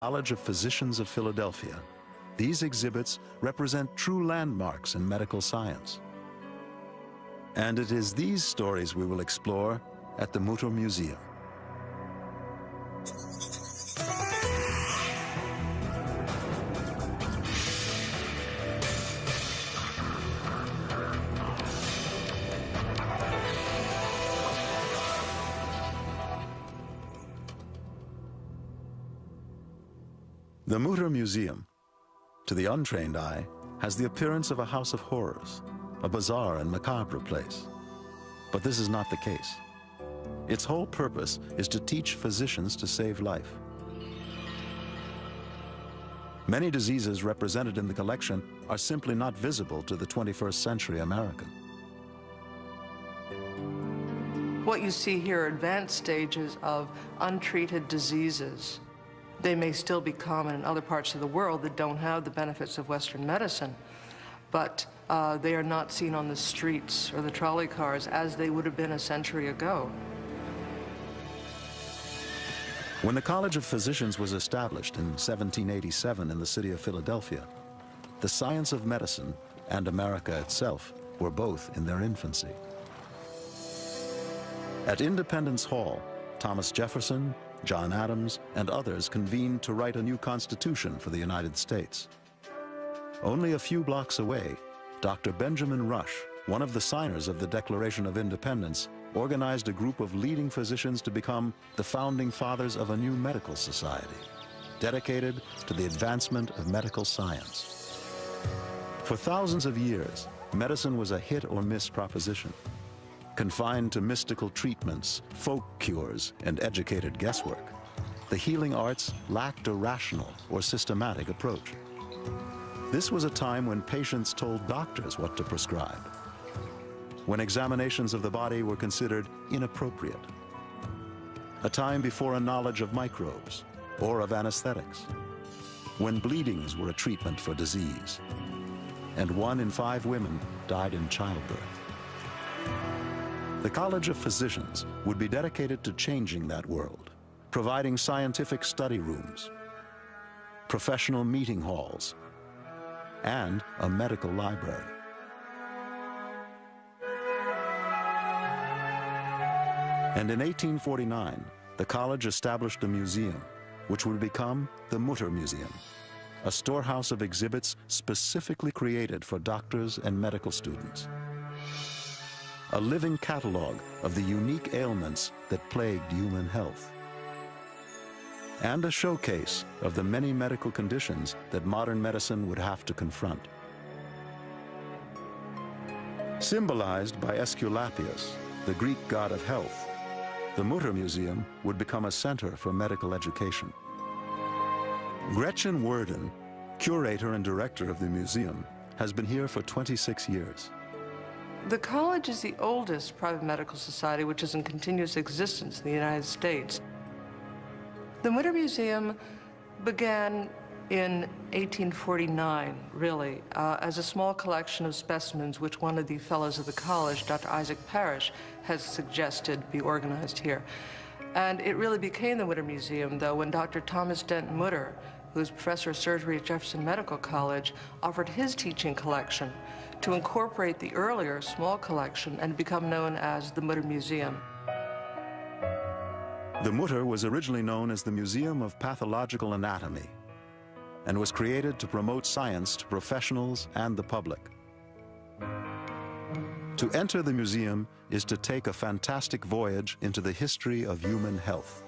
College of Physicians of Philadelphia, these exhibits represent true landmarks in medical science. And it is these stories we will explore at the Mutter Museum. The Mutter Museum, to the untrained eye, has the appearance of a house of horrors, a bizarre and macabre place. But this is not the case. Its whole purpose is to teach physicians to save life. Many diseases represented in the collection are simply not visible to the 21st century American. What you see here are advanced stages of untreated diseases. They may still be common in other parts of the world that don't have the benefits of Western medicine, but they are not seen on the streets or the trolley cars as they would have been a century ago. When the College of Physicians was established in 1787 in the city of Philadelphia, the science of medicine and America itself were both in their infancy. At Independence Hall, Thomas Jefferson, John Adams, and others convened to write a new constitution for the United States. Only a few blocks away, Dr. Benjamin Rush, one of the signers of the Declaration of Independence, organized a group of leading physicians to become the founding fathers of a new medical society, dedicated to the advancement of medical science. For thousands of years, medicine was a hit or miss proposition. Confined to mystical treatments, folk cures, and educated guesswork, the healing arts lacked a rational or systematic approach. This was a time when patients told doctors what to prescribe, when examinations of the body were considered inappropriate, a time before a knowledge of microbes or of anesthetics, when bleedings were a treatment for disease, and 1 in 5 women died in childbirth. The College of Physicians would be dedicated to changing that world, providing scientific study rooms, professional meeting halls, and a medical library. And in 1849, the college established a museum, which would become the Mutter Museum, a storehouse of exhibits specifically created for doctors and medical students. A living catalog of the unique ailments that plagued human health, and a showcase of the many medical conditions that modern medicine would have to confront. Symbolized by Aesculapius, the Greek god of health, the Mutter Museum would become a center for medical education. Gretchen Worden, curator and director of the museum, has been here for 26 years. The college is the oldest private medical society which is in continuous existence in the United States. The Mutter Museum began in 1849, really, as a small collection of specimens which one of the fellows of the college, Dr. Isaac Parrish, has suggested be organized here. And it really became the Mutter Museum, though, when Dr. Thomas Dent Mutter, who is professor of surgery at Jefferson Medical College, offered his teaching collection to incorporate the earlier small collection and become known as the Mutter Museum. The Mutter was originally known as the Museum of Pathological Anatomy and was created to promote science to professionals and the public. To enter the museum is to take a fantastic voyage into the history of human health.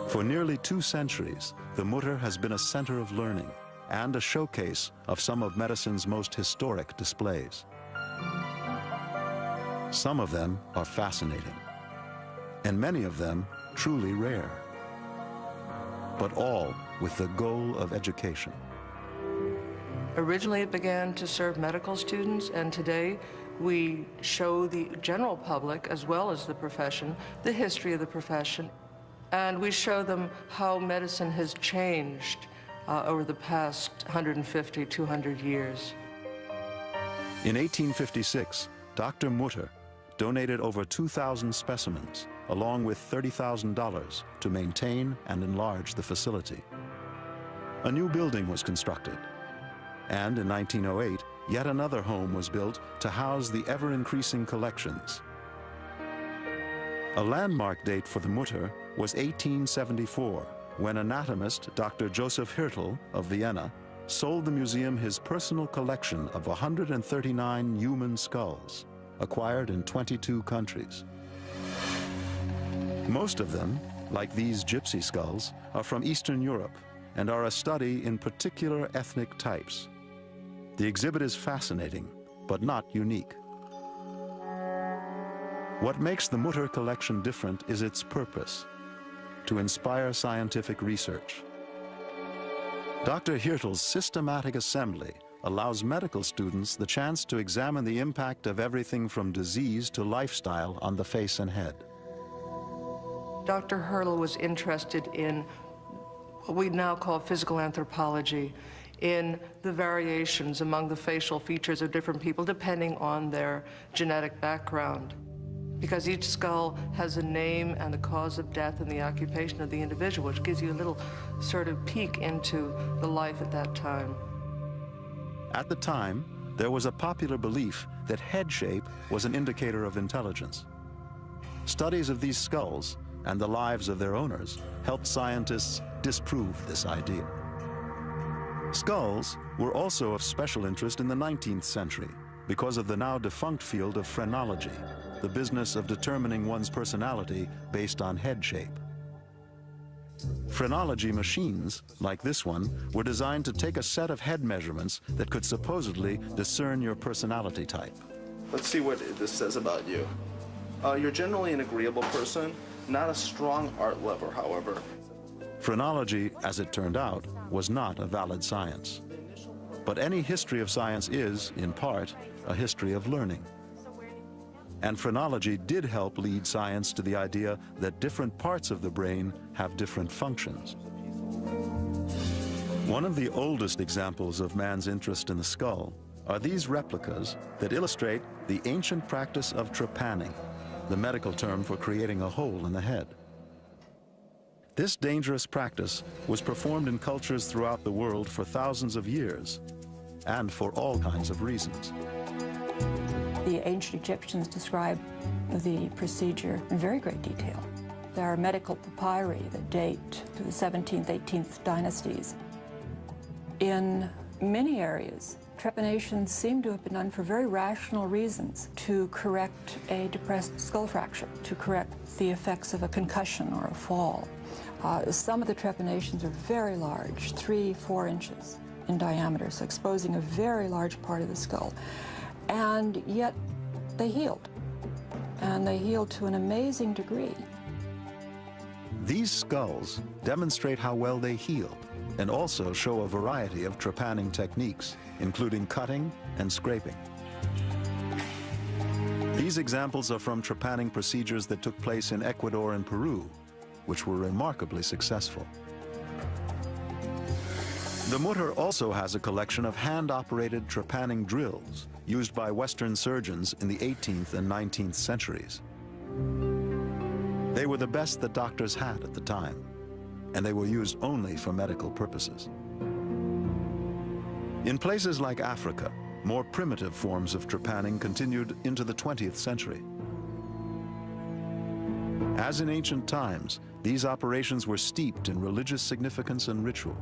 For nearly 2 centuries, the Mutter has been a center of learning and a showcase of some of medicine's most historic displays. Some of them are fascinating, and many of them truly rare, but all with the goal of education. Originally, it began to serve medical students, and today we show the general public, as well as the profession, the history of the profession, and we show them how medicine has changed over the past 150, 200 years. In 1856, Dr. Mutter donated over 2,000 specimens along with $30,000 to maintain and enlarge the facility. A new building was constructed, and in 1908, yet another home was built to house the ever-increasing collections. A landmark date for the Mutter was 1874, when anatomist Dr. Joseph Hirtel of Vienna sold the museum his personal collection of 139 human skulls, acquired in 22 countries. Most of them, like these gypsy skulls, are from Eastern Europe and are a study in particular ethnic types. The exhibit is fascinating, but not unique. What makes the Mutter collection different is its purpose: to inspire scientific research. Dr. Hirtel's systematic assembly allows medical students the chance to examine the impact of everything from disease to lifestyle on the face and head. Dr. Hirtel was interested in what we now call physical anthropology, in the variations among the facial features of different people depending on their genetic background. Because each skull has a name and the cause of death and the occupation of the individual, which gives you a little sort of peek into the life at that time. At the time, there was a popular belief that head shape was an indicator of intelligence. Studies of these skulls and the lives of their owners helped scientists disprove this idea. Skulls were also of special interest in the 19th century because of the now defunct field of phrenology, the business of determining one's personality based on head shape. Phrenology machines, like this one, were designed to take a set of head measurements that could supposedly discern your personality type. Let's see what this says about you. You're generally an agreeable person, not a strong art lover, however. Phrenology, as it turned out, was not a valid science. But any history of science is, in part, a history of learning. And phrenology did help lead science to the idea that different parts of the brain have different functions. One of the oldest examples of man's interest in the skull are these replicas that illustrate the ancient practice of trepanning, the medical term for creating a hole in the head. This dangerous practice was performed in cultures throughout the world for thousands of years, and for all kinds of reasons. The ancient Egyptians describe the procedure in very great detail. There are medical papyri that date to the 17th, 18th dynasties. In many areas, trepanations seem to have been done for very rational reasons, to correct a depressed skull fracture, to correct the effects of a concussion or a fall. Some of the trepanations are very large, 3-4 inches in diameter, so exposing a very large part of the skull. And yet they healed, and they healed to an amazing degree. These skulls demonstrate how well they healed and also show a variety of trepanning techniques, including cutting and scraping. These examples are from trepanning procedures that took place in Ecuador and Peru, which were remarkably successful. The Mutter also has a collection of hand-operated trepanning drills used by Western surgeons in the 18th and 19th centuries. They were the best that doctors had at the time, and they were used only for medical purposes. In places like Africa, more primitive forms of trepanning continued into the 20th century. As in ancient times, these operations were steeped in religious significance and ritual.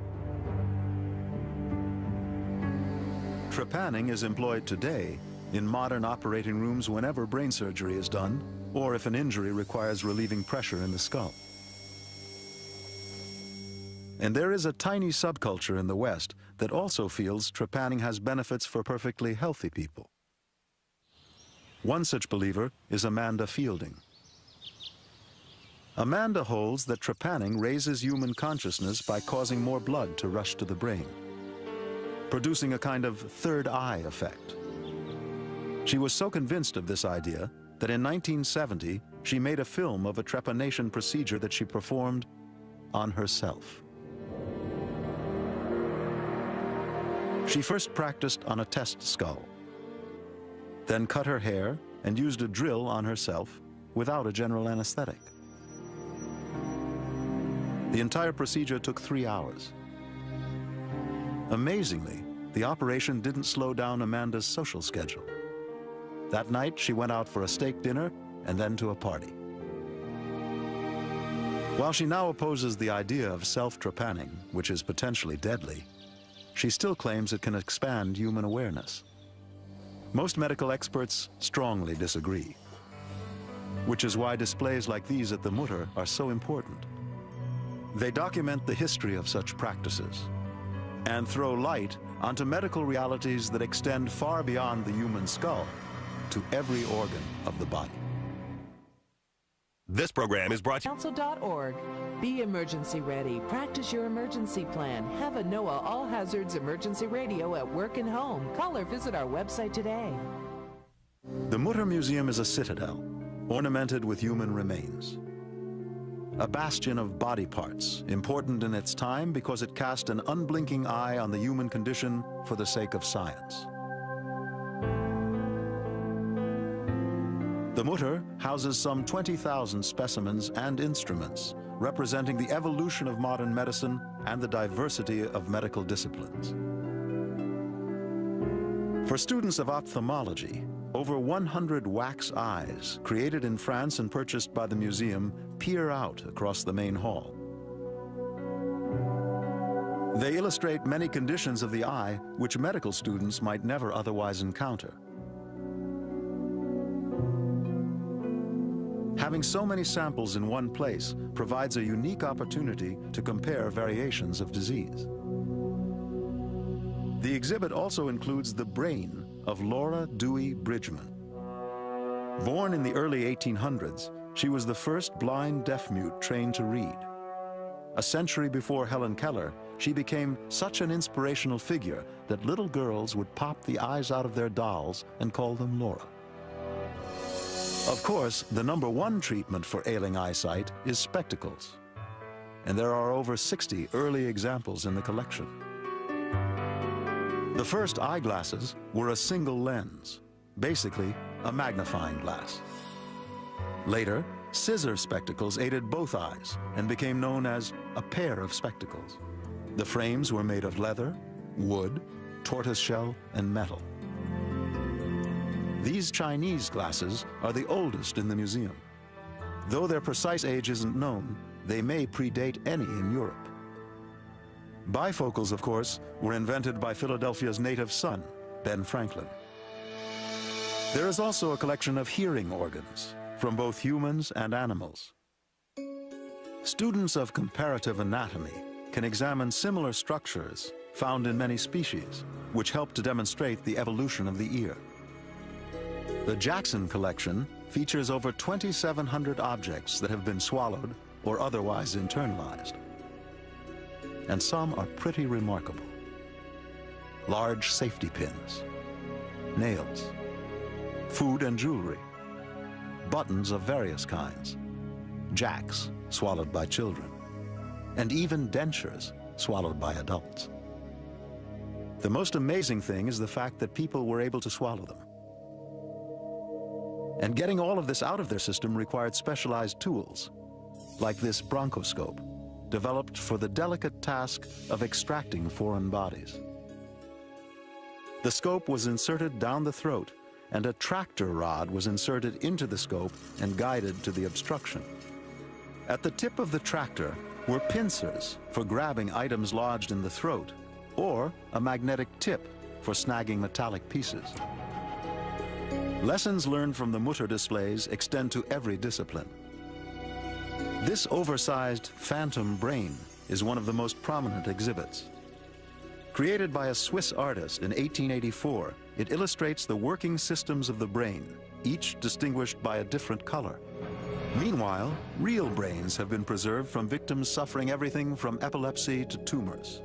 Trepanning is employed today in modern operating rooms whenever brain surgery is done, or if an injury requires relieving pressure in the skull. And there is a tiny subculture in the West that also feels trepanning has benefits for perfectly healthy people. One such believer is Amanda Fielding. Amanda holds that trepanning raises human consciousness by causing more blood to rush to the brain, producing a kind of third eye effect. She was so convinced of this idea that in 1970, she made a film of a trepanation procedure that she performed on herself. She first practiced on a test skull, then cut her hair and used a drill on herself without a general anesthetic. The entire procedure took 3 hours. Amazingly, the operation didn't slow down Amanda's social schedule. That night, she went out for a steak dinner and then to a party. While she now opposes the idea of self-trepanning, which is potentially deadly, she still claims it can expand human awareness. Most medical experts strongly disagree, which is why displays like these at the Mutter are so important. They document the history of such practices and throw light onto medical realities that extend far beyond the human skull to every organ of the body. This program is brought to you. Council.org. Be emergency ready. Practice your emergency plan. Have a NOAA All Hazards Emergency Radio at work and home. Call or visit our website today. The Mutter Museum is a citadel, ornamented with human remains. A bastion of body parts, important in its time because it cast an unblinking eye on the human condition for the sake of science. The Mutter houses some 20,000 specimens and instruments representing the evolution of modern medicine and the diversity of medical disciplines. For students of ophthalmology, over 100 wax eyes, created in France and purchased by the museum, peer out across the main hall. They illustrate many conditions of the eye which medical students might never otherwise encounter. Having so many samples in one place provides a unique opportunity to compare variations of disease. The exhibit also includes the brain of Laura Dewey Bridgman. Born in the early 1800s, she was the first blind deaf-mute trained to read. A century before Helen Keller, she became such an inspirational figure that little girls would pop the eyes out of their dolls and call them Laura. Of course, the #1 treatment for ailing eyesight is spectacles, and there are over 60 early examples in the collection. The first eyeglasses were a single lens, basically a magnifying glass. Later, scissor spectacles aided both eyes and became known as a pair of spectacles. The frames were made of leather, wood, tortoiseshell, and metal. These Chinese glasses are the oldest in the museum. Though their precise age isn't known, they may predate any in Europe. Bifocals, of course, were invented by Philadelphia's native son, Ben Franklin. There is also a collection of hearing organs from both humans and animals. Students of comparative anatomy can examine similar structures found in many species, which help to demonstrate the evolution of the ear. The Jackson collection features over 2,700 objects that have been swallowed or otherwise internalized. And some are pretty remarkable. Large safety pins, nails, food and jewelry, buttons of various kinds, jacks swallowed by children, and even dentures swallowed by adults. The most amazing thing is the fact that people were able to swallow them. And getting all of this out of their system required specialized tools, like this bronchoscope, developed for the delicate task of extracting foreign bodies. The scope was inserted down the throat, and a tractor rod was inserted into the scope and guided to the obstruction. At the tip of the tractor were pincers for grabbing items lodged in the throat, or a magnetic tip for snagging metallic pieces. Lessons learned from the Mutter displays extend to every discipline. This oversized phantom brain is one of the most prominent exhibits. Created by a Swiss artist in 1884, it illustrates the working systems of the brain, each distinguished by a different color. Meanwhile, real brains have been preserved from victims suffering everything from epilepsy to tumors.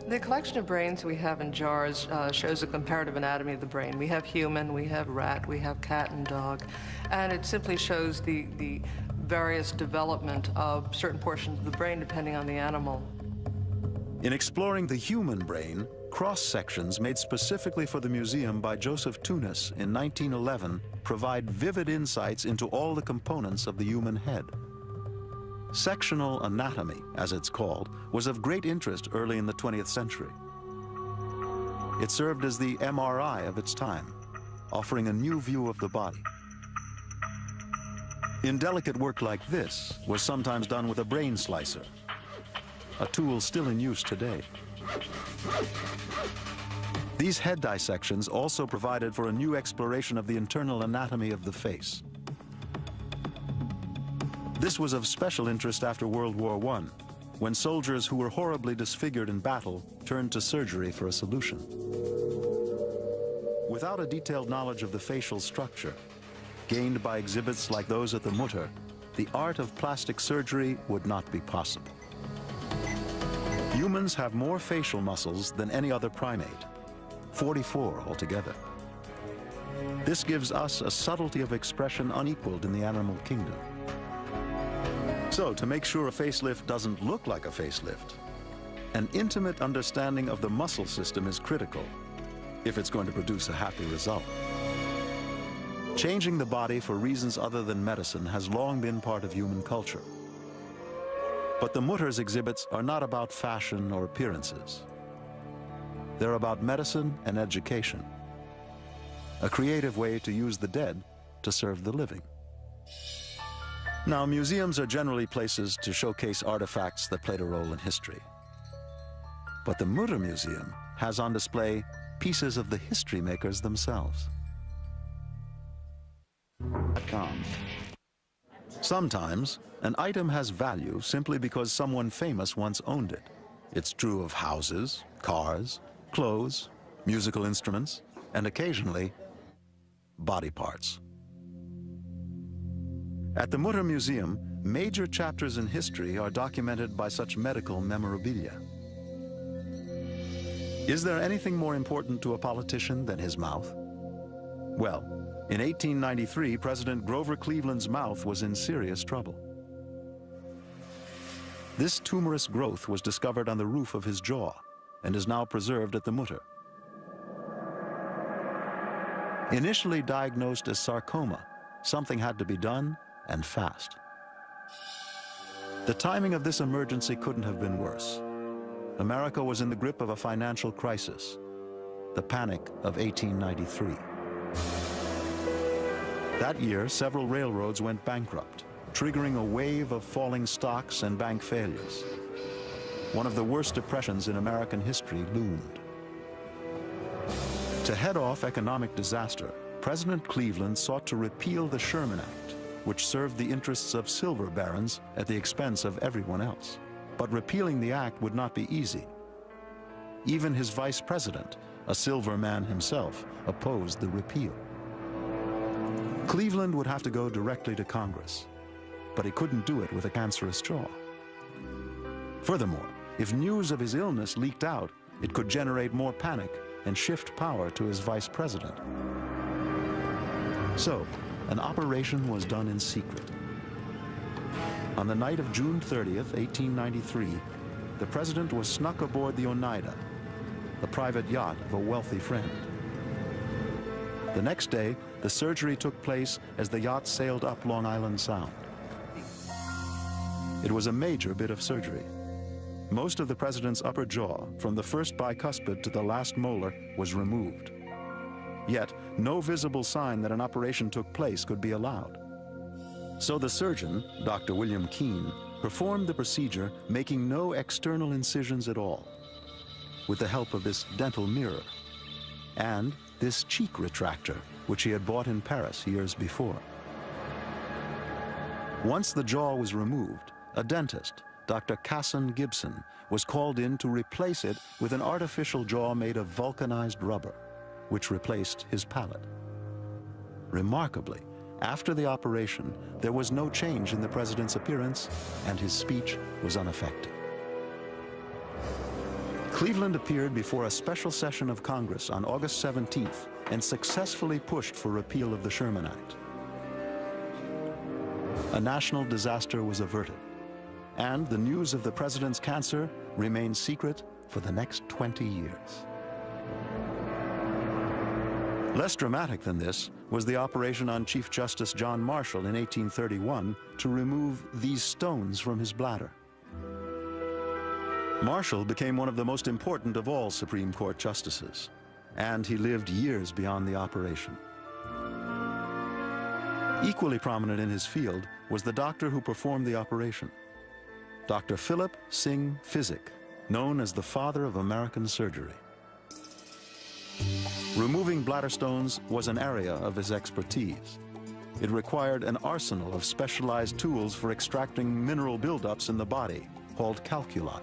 The collection of brains we have in jars shows a comparative anatomy of the brain. We have human, we have rat, we have cat and dog, and it simply shows the various development of certain portions of the brain depending on the animal. In exploring the human brain, cross-sections made specifically for the museum by Joseph Tunis in 1911 provide vivid insights into all the components of the human head. Sectional anatomy, as it's called, was of great interest early in the 20th century. It served as the MRI of its time, offering a new view of the body. Indelicate work like this was sometimes done with a brain slicer, a tool still in use today. These head dissections also provided for a new exploration of the internal anatomy of the face. This was of special interest after World War I, when soldiers who were horribly disfigured in battle turned to surgery for a solution. Without a detailed knowledge of the facial structure, gained by exhibits like those at the Mutter, the art of plastic surgery would not be possible. Humans have more facial muscles than any other primate, 44 altogether. This gives us a subtlety of expression unequaled in the animal kingdom. So, to make sure a facelift doesn't look like a facelift, an intimate understanding of the muscle system is critical if it's going to produce a happy result. Changing the body for reasons other than medicine has long been part of human culture. But the Mutter's exhibits are not about fashion or appearances. They're about medicine and education, a creative way to use the dead to serve the living. Now, museums are generally places to showcase artifacts that played a role in history. But the Mutter Museum has on display pieces of the history makers themselves. Sometimes, an item has value simply because someone famous once owned it. It's true of houses, cars, clothes, musical instruments, and occasionally, body parts. At the Mutter Museum, major chapters in history are documented by such medical memorabilia. Is there anything more important to a politician than his mouth? Well, in 1893, President Grover Cleveland's mouth was in serious trouble. This tumorous growth was discovered on the roof of his jaw and is now preserved at the Mutter. Initially diagnosed as sarcoma, something had to be done, and fast. The timing of this emergency couldn't have been worse. America was in the grip of a financial crisis, the Panic of 1893. That year, several railroads went bankrupt, triggering a wave of falling stocks and bank failures. One of the worst depressions in American history loomed. To head off economic disaster, President Cleveland sought to repeal the Sherman Act, which served the interests of silver barons at the expense of everyone else. But repealing the act would not be easy. Even his vice president, a silver man himself, opposed the repeal. Cleveland would have to go directly to Congress, but he couldn't do it with a cancerous jaw. Furthermore, if news of his illness leaked out, it could generate more panic and shift power to his vice president. So, an operation was done in secret. On the night of June 30th, 1893, the president was snuck aboard the Oneida, the private yacht of a wealthy friend. The next day, the surgery took place as the yacht sailed up Long Island Sound. It was a major bit of surgery. Most of the president's upper jaw, from the first bicuspid to the last molar, was removed. Yet, no visible sign that an operation took place could be allowed. So the surgeon, Dr. William Keene, performed the procedure, making no external incisions at all, with the help of this dental mirror and this cheek retractor, which he had bought in Paris years before. Once the jaw was removed, a dentist, Dr. Casson Gibson, was called in to replace it with an artificial jaw made of vulcanized rubber, which replaced his palate. Remarkably, after the operation, there was no change in the president's appearance, and his speech was unaffected. Cleveland appeared before a special session of Congress on August 17th and successfully pushed for repeal of the Sherman Act. A national disaster was averted, and the news of the president's cancer remained secret for the next 20 years. Less dramatic than this was the operation on Chief Justice John Marshall in 1831 to remove these stones from his bladder. Marshall became one of the most important of all Supreme Court justices, and he lived years beyond the operation. Equally prominent in his field was the doctor who performed the operation, Dr. Philip Singh Physic, known as the father of American surgery. Removing bladder stones was an area of his expertise. It required an arsenal of specialized tools for extracting mineral buildups in the body, called calculi.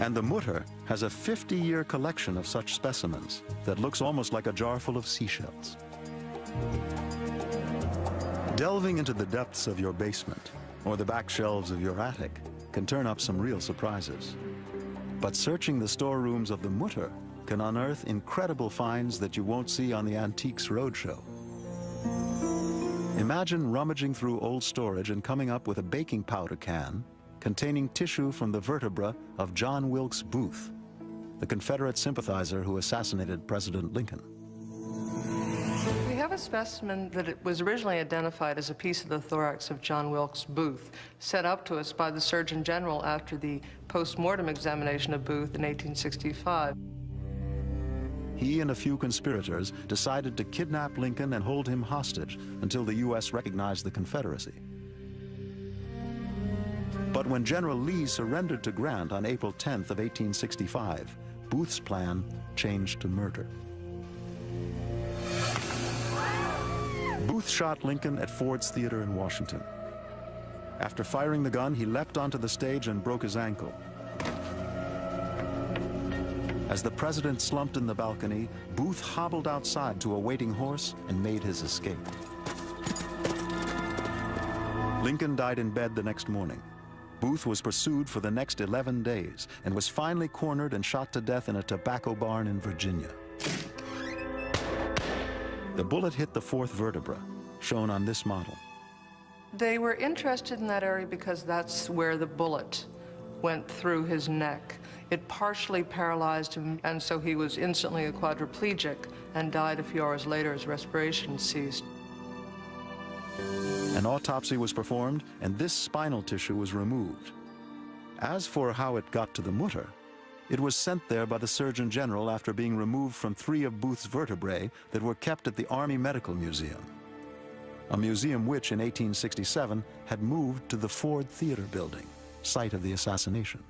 And the Mutter has a 50-year collection of such specimens that looks almost like a jar full of seashells. Delving into the depths of your basement or the back shelves of your attic can turn up some real surprises. But searching the storerooms of the Mutter can unearth incredible finds that you won't see on the Antiques Roadshow. Imagine rummaging through old storage and coming up with a baking powder can containing tissue from the vertebra of John Wilkes Booth, the Confederate sympathizer who assassinated President Lincoln. We have a specimen that it was originally identified as a piece of the thorax of John Wilkes Booth, sent up to us by the Surgeon General after the post-mortem examination of Booth in 1865. He and a few conspirators decided to kidnap Lincoln and hold him hostage until the U.S. recognized the Confederacy. But when General Lee surrendered to Grant on April 10th of 1865, Booth's plan changed to murder. Booth shot Lincoln at Ford's Theater in Washington. After firing the gun, he leapt onto the stage and broke his ankle. As the president slumped in the balcony, Booth hobbled outside to a waiting horse and made his escape. Lincoln died in bed the next morning. Booth was pursued for the next 11 days and was finally cornered and shot to death in a tobacco barn in Virginia. The bullet hit the fourth vertebra, shown on this model. They were interested in that area because that's where the bullet went through his neck. It partially paralyzed him, and so he was instantly a quadriplegic and died a few hours later as respiration ceased. An autopsy was performed, and this spinal tissue was removed. As for how it got to the Mutter, it was sent there by the Surgeon General after being removed from 3 of Booth's vertebrae that were kept at the Army Medical Museum, a museum which, in 1867, had moved to the Ford Theater building, site of the assassination.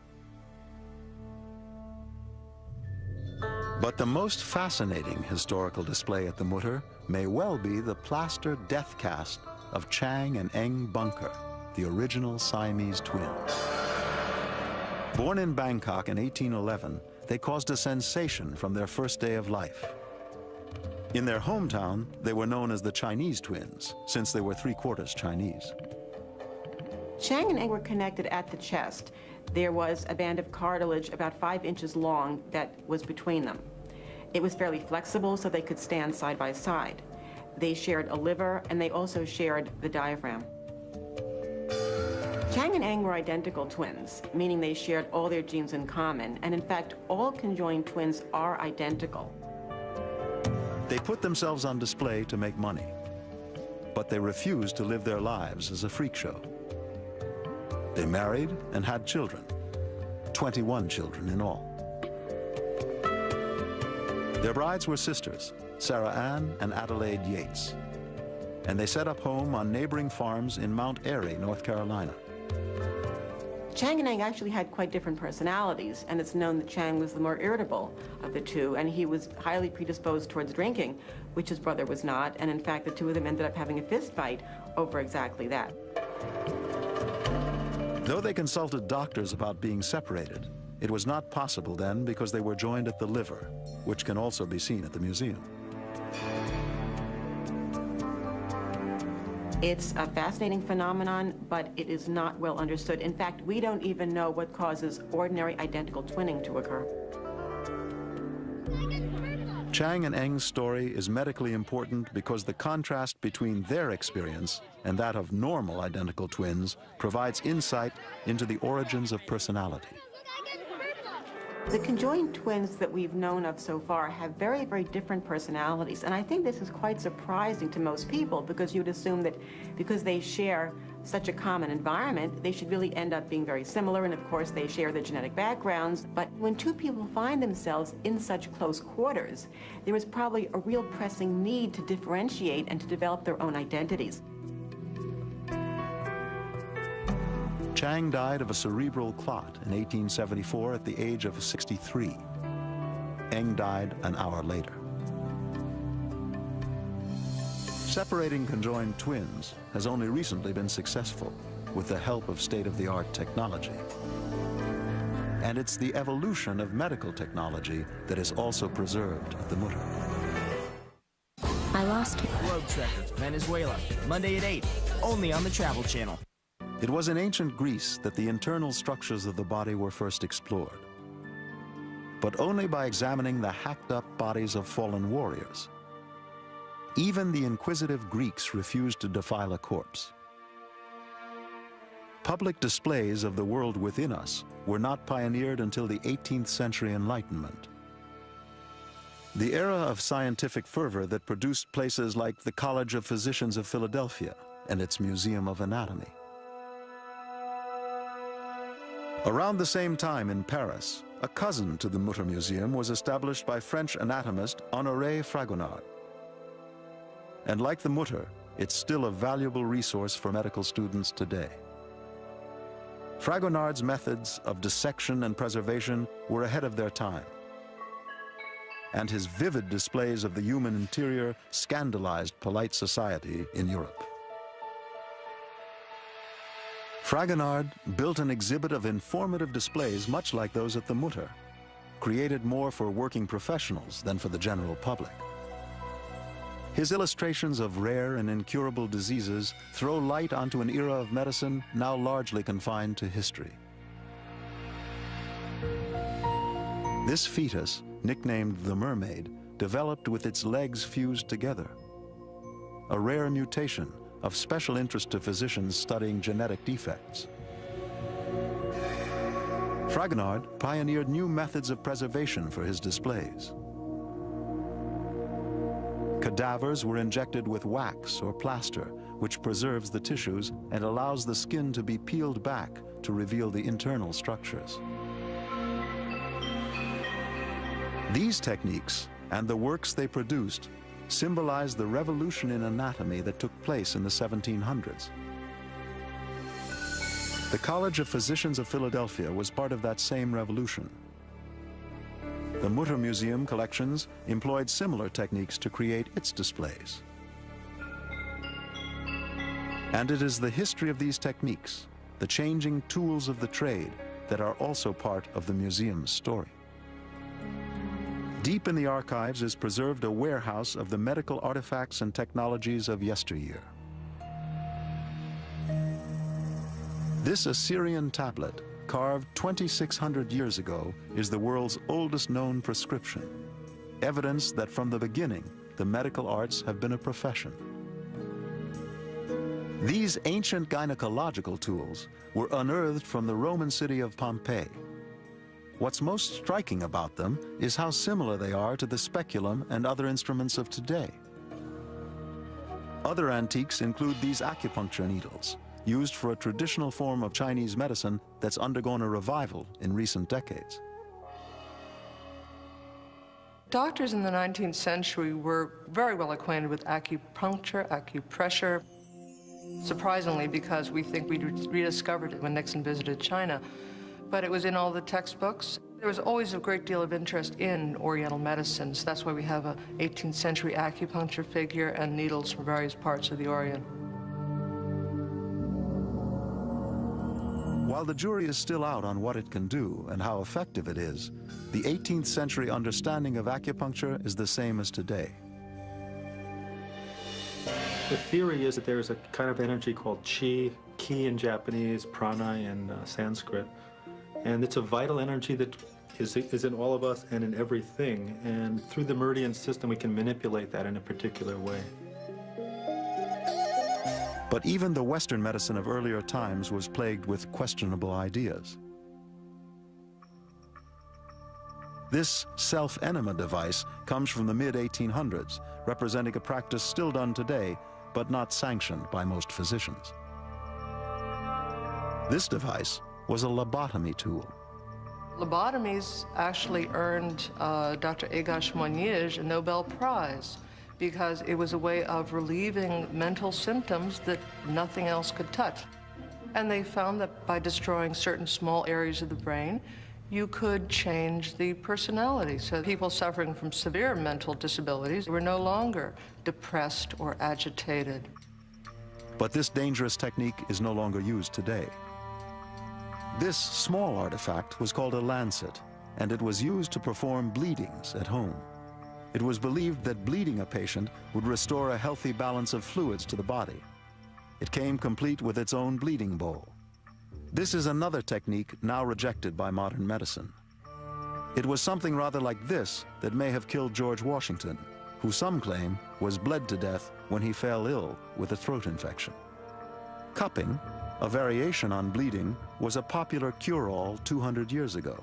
But the most fascinating historical display at the Mutter may well be the plaster death cast of Chang and Eng Bunker, the original Siamese twins. Born in Bangkok in 1811, they caused a sensation from their first day of life. In their hometown, they were known as the Chinese twins, since they were 3/4 Chinese. Chang and Eng were connected at the chest. There was a band of cartilage about 5 inches long that was between them. It was fairly flexible, so they could stand side by side. They shared a liver, and they also shared the diaphragm. Chang and Eng were identical twins, meaning they shared all their genes in common, and in fact, all conjoined twins are identical. They put themselves on display to make money, but they refused to live their lives as a freak show. They married and had children, 21 children in all. Their brides were sisters, Sarah Ann and Adelaide Yates, and they set up home on neighboring farms in Mount Airy, North Carolina. Chang and Eng actually had quite different personalities, and it's known that Chang was the more irritable of the two, and he was highly predisposed towards drinking, which his brother was not, and in fact the two of them ended up having a fist fight over exactly that. Though they consulted doctors about being separated, it was not possible then because they were joined at the liver, which can also be seen at the museum. It's a fascinating phenomenon, but it is not well understood. In fact, we don't even know what causes ordinary identical twinning to occur. Chang and Eng's story is medically important because the contrast between their experience and that of normal identical twins provides insight into the origins of personality. The conjoined twins that we've known of so far have very, very different personalities, and I think this is quite surprising to most people because you'd assume that because they share such a common environment, they should really end up being very similar, and of course they share their genetic backgrounds. But when two people find themselves in such close quarters, there is probably a real pressing need to differentiate and to develop their own identities. Chang died of a cerebral clot in 1874 at the age of 63. Eng died an hour later. Separating conjoined twins has only recently been successful with the help of state-of-the-art technology. And it's the evolution of medical technology that is also preserved at the Mutter. I lost him. Globe Trekker, Venezuela, Monday at 8, only on the Travel Channel. It was in ancient Greece that the internal structures of the body were first explored, but only by examining the hacked-up bodies of fallen warriors. Even the inquisitive Greeks refused to defile a corpse. Public displays of the world within us were not pioneered until the 18th century Enlightenment. The era of scientific fervor that produced places like the College of Physicians of Philadelphia and its Museum of Anatomy. Around the same time in Paris, a cousin to the Mutter Museum was established by French anatomist Honoré Fragonard. And like the Mutter, it's still a valuable resource for medical students today. Fragonard's methods of dissection and preservation were ahead of their time, and his vivid displays of the human interior scandalized polite society in Europe. Fragonard built an exhibit of informative displays much like those at the Mutter, created more for working professionals than for the general public. His illustrations of rare and incurable diseases throw light onto an era of medicine now largely confined to history. This fetus, nicknamed the mermaid, developed with its legs fused together. A rare mutation of special interest to physicians studying genetic defects. Fragonard pioneered new methods of preservation for his displays. Cadavers were injected with wax or plaster, which preserves the tissues and allows the skin to be peeled back to reveal the internal structures. These techniques and the works they produced symbolize the revolution in anatomy that took place in the 1700s. The College of Physicians of Philadelphia was part of that same revolution. The Mutter Museum collections employed similar techniques to create its displays. And it is the history of these techniques, the changing tools of the trade, that are also part of the museum's story. Deep in the archives is preserved a warehouse of the medical artifacts and technologies of yesteryear. This Assyrian tablet, carved 2,600 years ago, is the world's oldest known prescription, evidence that from the beginning, the medical arts have been a profession. These ancient gynecological tools were unearthed from the Roman city of Pompeii. What's most striking about them is how similar they are to the speculum and other instruments of today. Other antiques include these acupuncture needles, used for a traditional form of Chinese medicine that's undergone a revival in recent decades. Doctors in the 19th century were very well acquainted with acupuncture, acupressure, surprisingly, because we think we rediscovered it when Nixon visited China. But it was in all the textbooks. There was always a great deal of interest in Oriental medicines. That's why we have an 18th century acupuncture figure and needles from various parts of the Orient. While the jury is still out on what it can do and how effective it is, the 18th century understanding of acupuncture is the same as today. The theory is that there is a kind of energy called chi, ki in Japanese, prana in Sanskrit, and it's a vital energy that is in all of us and in everything, and through the meridian system we can manipulate that in a particular way. But even the Western medicine of earlier times was plagued with questionable ideas. This self-enema device comes from the mid-1800s, representing a practice still done today, but not sanctioned by most physicians. This device was a lobotomy tool. Lobotomies actually earned Dr. Agache Monnier a Nobel Prize because it was a way of relieving mental symptoms that nothing else could touch. And they found that by destroying certain small areas of the brain, you could change the personality. So people suffering from severe mental disabilities were no longer depressed or agitated. But this dangerous technique is no longer used today. This small artifact was called a lancet, and it was used to perform bleedings at home. It was believed that bleeding a patient would restore a healthy balance of fluids to the body. It came complete with its own bleeding bowl. This is another technique now rejected by modern medicine. It was something rather like this that may have killed George Washington, who some claim was bled to death when he fell ill with a throat infection. Cupping, a variation on bleeding, was a popular cure-all 200 years ago.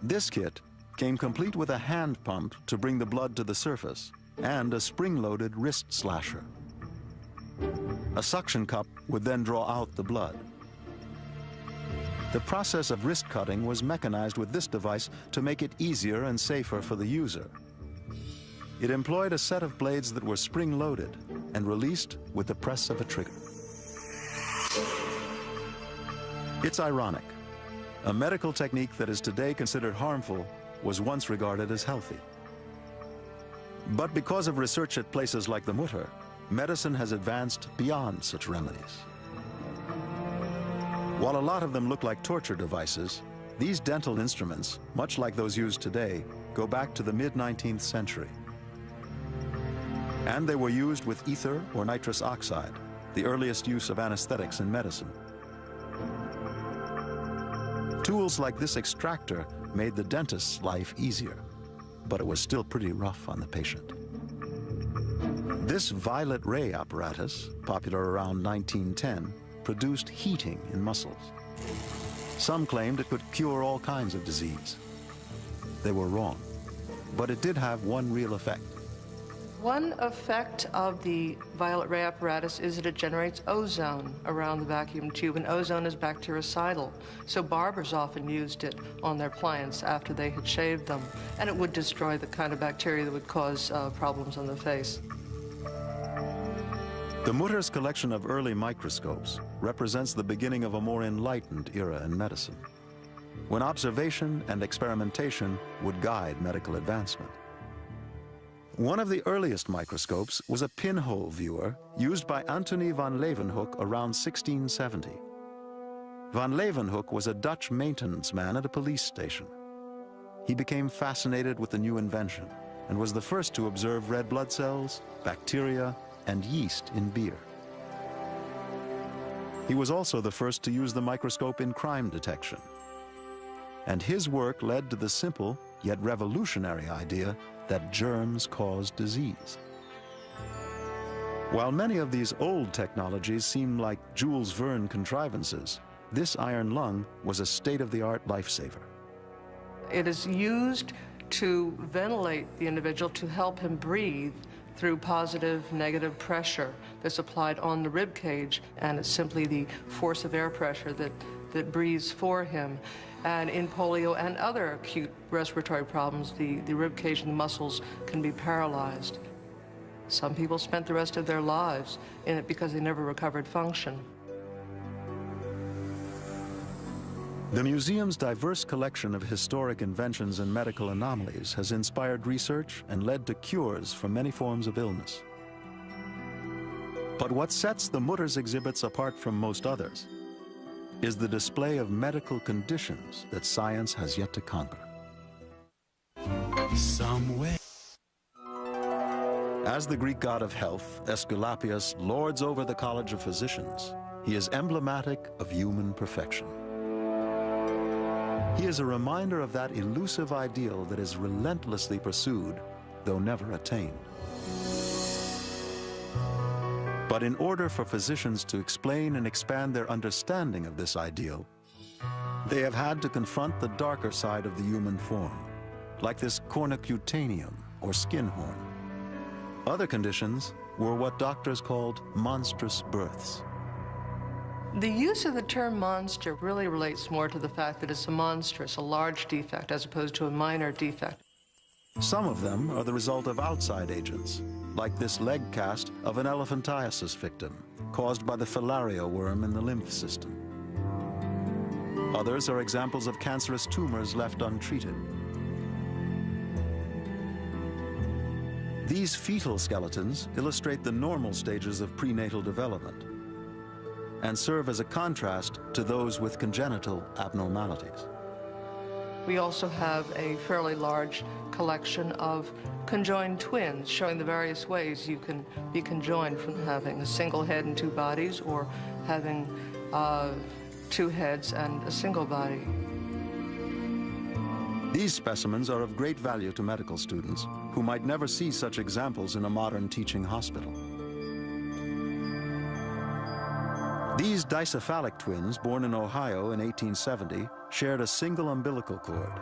This kit came complete with a hand pump to bring the blood to the surface and a spring-loaded wrist slasher. A suction cup would then draw out the blood. The process of wrist cutting was mechanized with this device to make it easier and safer for the user. It employed a set of blades that were spring-loaded and released with the press of a trigger. It's ironic. A medical technique that is today considered harmful was once regarded as healthy. But because of research at places like the Mutter, medicine has advanced beyond such remedies. While a lot of them look like torture devices, these dental instruments, much like those used today, go back to the mid-19th century. And they were used with ether or nitrous oxide, the earliest use of anesthetics in medicine. Tools like this extractor made the dentist's life easier, but it was still pretty rough on the patient. This violet ray apparatus, popular around 1910, produced heating in muscles. Some claimed it could cure all kinds of disease. They were wrong, but it did have one real effect. One effect of the violet ray apparatus is that it generates ozone around the vacuum tube, and ozone is bactericidal. So barbers often used it on their clients after they had shaved them, and it would destroy the kind of bacteria that would cause problems on the face. The Mutter's collection of early microscopes represents the beginning of a more enlightened era in medicine, when observation and experimentation would guide medical advancement. One of the earliest microscopes was a pinhole viewer used by Antony van Leeuwenhoek around 1670. Van Leeuwenhoek was a Dutch maintenance man at a police station. He became fascinated with the new invention and was the first to observe red blood cells, bacteria, and yeast in beer. He was also the first to use the microscope in crime detection. And his work led to the simple yet revolutionary idea that germs cause disease. While many of these old technologies seem like Jules Verne contrivances, this iron lung was a state-of-the-art lifesaver. It is used to ventilate the individual, to help him breathe through positive, negative pressure that's applied on the rib cage, and it's simply the force of air pressure that breathes for him. And in polio and other acute respiratory problems, the rib cage and the muscles can be paralyzed. Some people spent the rest of their lives in it because they never recovered function. The museum's diverse collection of historic inventions and medical anomalies has inspired research and led to cures for many forms of illness. But what sets the Mutter's exhibits apart from most others is the display of medical conditions that science has yet to conquer. Some way. As the Greek god of health, Aesculapius lords over the College of Physicians. He is emblematic of human perfection. He is a reminder of that elusive ideal that is relentlessly pursued, though never attained. But in order for physicians to explain and expand their understanding of this ideal, they have had to confront the darker side of the human form, like this cornicutaneum, or skin horn. Other conditions were what doctors called monstrous births. The use of the term monster really relates more to the fact that it's a monstrous, a large defect, as opposed to a minor defect. Some of them are the result of outside agents, like this leg cast of an elephantiasis victim, caused by the filaria worm in the lymph system. Others are examples of cancerous tumors left untreated. These fetal skeletons illustrate the normal stages of prenatal development and serve as a contrast to those with congenital abnormalities. We also have a fairly large collection of conjoined twins, showing the various ways you can be conjoined, from having a single head and two bodies, or having two heads and a single body. These specimens are of great value to medical students who might never see such examples in a modern teaching hospital. These dicephalic twins, born in Ohio in 1870, shared a single umbilical cord,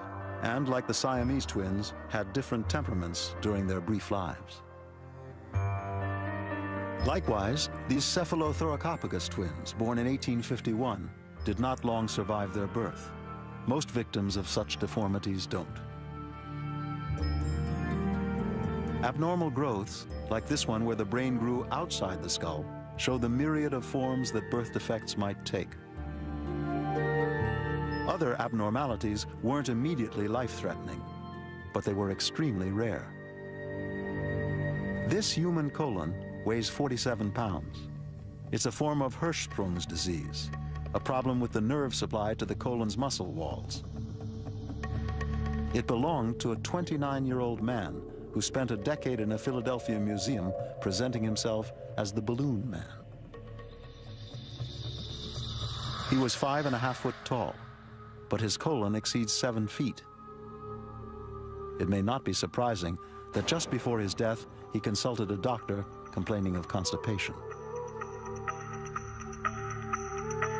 and like the Siamese twins, had different temperaments during their brief lives. Likewise, these cephalothoracopagus twins, born in 1851, did not long survive their birth. Most victims of such deformities don't. Abnormal growths, like this one where the brain grew outside the skull, show the myriad of forms that birth defects might take. Other abnormalities weren't immediately life-threatening, but they were extremely rare. This human colon weighs 47 pounds. It's a form of Hirschsprung's disease, a problem with the nerve supply to the colon's muscle walls. It belonged to a 29-year-old man who spent a decade in a Philadelphia museum presenting himself as the Balloon Man. He was 5.5 feet tall, but his colon exceeds 7 feet. It may not be surprising that just before his death, he consulted a doctor complaining of constipation.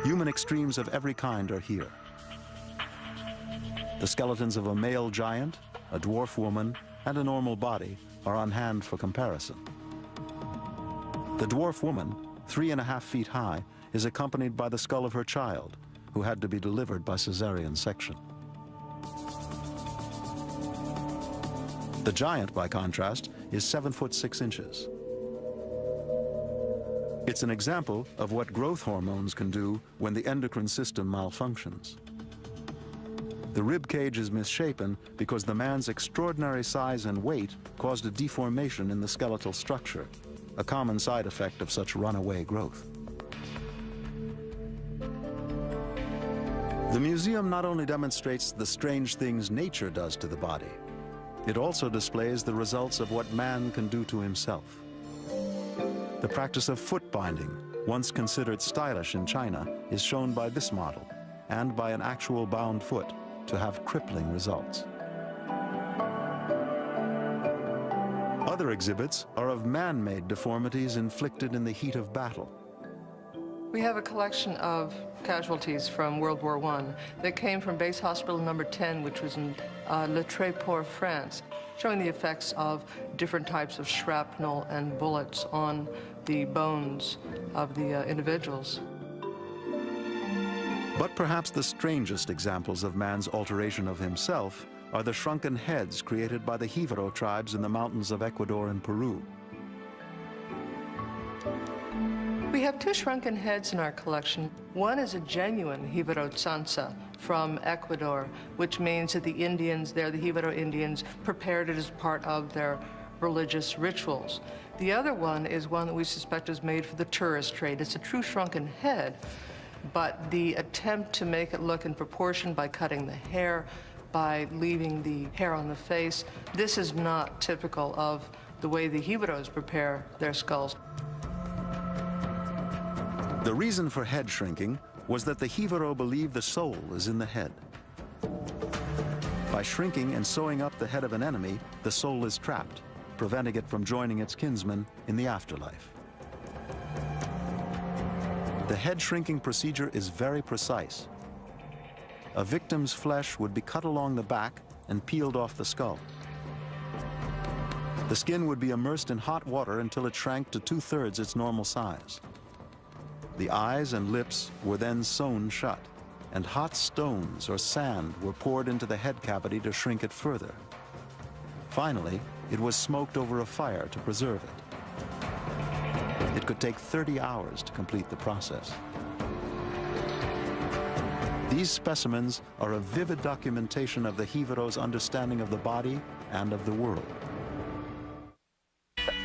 Human extremes of every kind are here. The skeletons of a male giant, a dwarf woman, and a normal body are on hand for comparison. The dwarf woman, 3.5 feet high, is accompanied by the skull of her child, who had to be delivered by cesarean section. The giant, by contrast, is 7 foot 6 inches. It's an example of what growth hormones can do when the endocrine system malfunctions. The rib cage is misshapen because the man's extraordinary size and weight caused a deformation in the skeletal structure, a common side effect of such runaway growth. The museum not only demonstrates the strange things nature does to the body, it also displays the results of what man can do to himself. The practice of foot binding, once considered stylish in China, is shown by this model, and by an actual bound foot, to have crippling results. Other exhibits are of man-made deformities inflicted in the heat of battle. We have a collection of casualties from World War I that came from Base Hospital number 10, which was in Le Tréport, France, showing the effects of different types of shrapnel and bullets on the bones of the individuals. But perhaps the strangest examples of man's alteration of himself are the shrunken heads created by the Jivaro tribes in the mountains of Ecuador and Peru. We have 2 shrunken heads in our collection. One is a genuine Jivaro Tsansa from Ecuador, which means that the Indians there, the Jivaro Indians, prepared it as part of their religious rituals. The other one is one that we suspect is made for the tourist trade. It's a true shrunken head, but the attempt to make it look in proportion by cutting the hair, by leaving the hair on the face, this is not typical of the way the Jivaros prepare their skulls. The reason for head shrinking was that the Jivaro believed the soul is in the head. By shrinking and sewing up the head of an enemy, the soul is trapped, preventing it from joining its kinsman in the afterlife. The head shrinking procedure is very precise. A victim's flesh would be cut along the back and peeled off the skull. The skin would be immersed in hot water until it shrank to 2/3 its normal size. The eyes and lips were then sewn shut, and hot stones or sand were poured into the head cavity to shrink it further. Finally, it was smoked over a fire to preserve it. It could take 30 hours to complete the process. These specimens are a vivid documentation of the Jivaro's understanding of the body and of the world.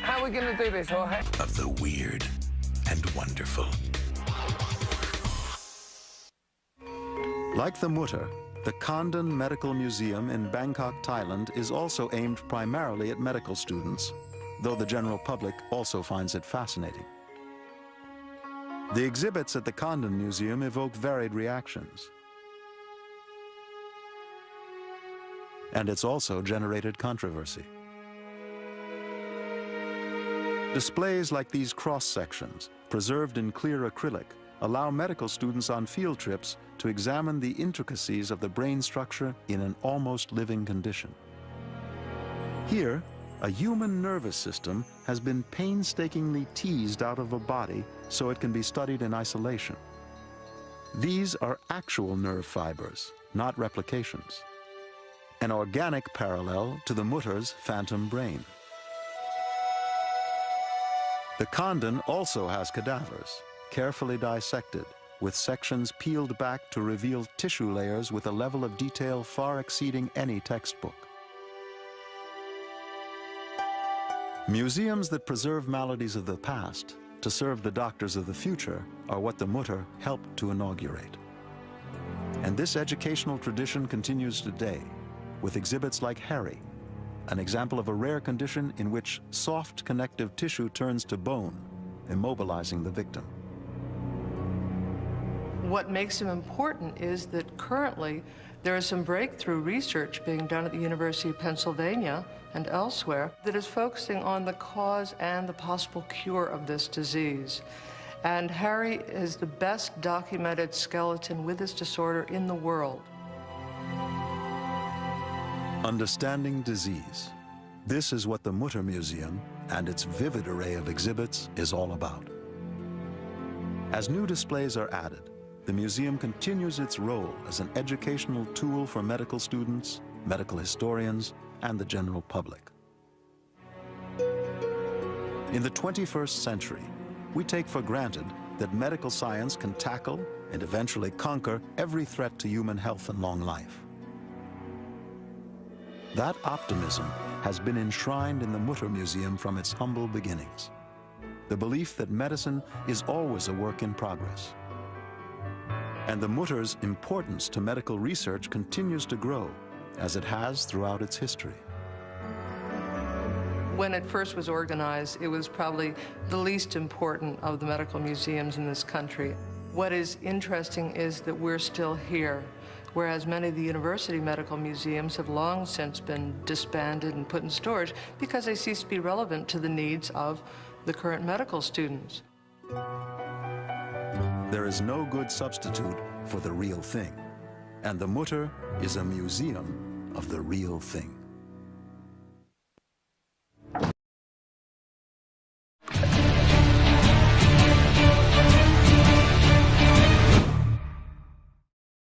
How are we going to do this, Jorge? Of the weird and wonderful. Like the Mutter, the Kandon Medical Museum in Bangkok, Thailand is also aimed primarily at medical students, though the general public also finds it fascinating. The exhibits at the Kandon Museum evoke varied reactions. And it's also generated controversy. Displays like these cross-sections, preserved in clear acrylic, allow medical students on field trips to examine the intricacies of the brain structure in an almost living condition. Here, a human nervous system has been painstakingly teased out of a body so it can be studied in isolation. These are actual nerve fibers, not replications. An organic parallel to the Mutter's phantom brain. The Kandon also has cadavers, carefully dissected, with sections peeled back to reveal tissue layers with a level of detail far exceeding any textbook. Museums that preserve maladies of the past to serve the doctors of the future are what the Mutter helped to inaugurate. And this educational tradition continues today with exhibits like Harry, an example of a rare condition in which soft connective tissue turns to bone, immobilizing the victim. What makes him important is that currently there is some breakthrough research being done at the University of Pennsylvania and elsewhere that is focusing on the cause and the possible cure of this disease. And Harry is the best documented skeleton with this disorder in the world. Understanding disease. This is what the Mutter Museum and its vivid array of exhibits is all about. As new displays are added, the museum continues its role as an educational tool for medical students, medical historians, and the general public. In the 21st century, we take for granted that medical science can tackle and eventually conquer every threat to human health and long life. That optimism has been enshrined in the Mutter Museum from its humble beginnings. The belief that medicine is always a work in progress. And the Mutter's importance to medical research continues to grow, as it has throughout its history. When it first was organized, it was probably the least important of the medical museums in this country. What is interesting is that we're still here, whereas many of the university medical museums have long since been disbanded and put in storage because they cease to be relevant to the needs of the current medical students. There is no good substitute for the real thing, and the Mutter is a museum of the real thing.